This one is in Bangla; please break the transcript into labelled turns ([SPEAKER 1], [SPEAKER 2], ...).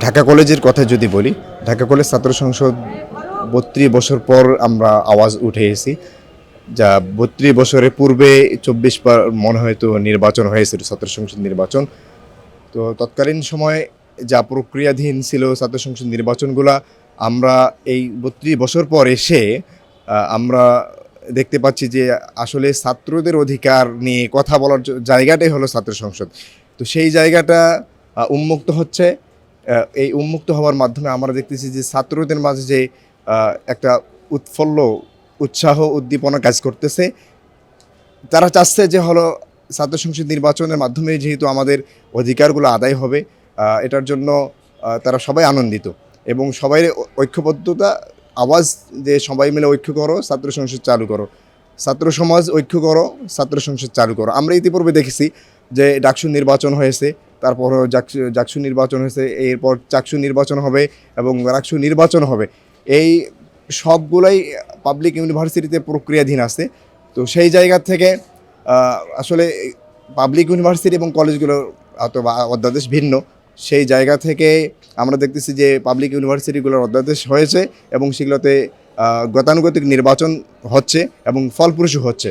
[SPEAKER 1] ঢাকা কলেজের কথা যদি বলি, ঢাকা কলেজ ছাত্র সংসদ ৩২ বছর পর আমরা আওয়াজ উঠে এসেছি। যা ৩২ বছরের পূর্বে ২৪ বার মনে হয়তো নির্বাচন হয়েছিল, ছাত্র সংসদ নির্বাচন। তো তৎকালীন সময়ে যা প্রক্রিয়াধীন ছিল ছাত্র সংসদ নির্বাচনগুলা, আমরা এই ৩২ বছর পর এসে আমরা দেখতে পাচ্ছি যে আসলে ছাত্রদের অধিকার নিয়ে কথা বলার জায়গাটাই হলো ছাত্র সংসদ। তো সেই জায়গাটা উন্মুক্ত হচ্ছে। এই উন্মুক্ত হওয়ার মাধ্যমে আমরা দেখতেছি যে ছাত্রদের মাঝে যে একটা উৎফুল্ল উৎসাহ উদ্দীপনা কাজ করতেছে। তারা চাচ্ছে যে হলো ছাত্র সংসদ নির্বাচনের মাধ্যমে যেহেতু আমাদের অধিকারগুলো আদায় হবে, এটার জন্য তারা সবাই আনন্দিত এবং সবাই ঐক্যবদ্ধতা আওয়াজ, যে সবাই মিলে ঐক্য করো, ছাত্র সংসদ চালু করো, ছাত্র সমাজ ঐক্য করো, ছাত্র সংসদ চালু করো। আমরা ইতিপূর্বে দেখেছি যে ডাকসু নির্বাচন হয়েছে, তারপরও জাকসু নির্বাচন হয়েছে, এরপর চাকসু নির্বাচন হবে এবং রাকসু নির্বাচন হবে। এই সবগুলাই পাবলিক ইউনিভার্সিটিতে প্রক্রিয়াধীন আছে। তো সেই জায়গা থেকে আসলে পাবলিক ইউনিভার্সিটি এবং কলেজগুলোর অথবা অধ্যাদেশ ভিন্ন। সেই জায়গা থেকে আমরা দেখতেছি যে পাবলিক ইউনিভার্সিটিগুলোর অধ্যাদেশ হয়েছে এবং সেগুলোতে গতানুগতিক নির্বাচন হচ্ছে এবং ফলপ্রসূ হচ্ছে।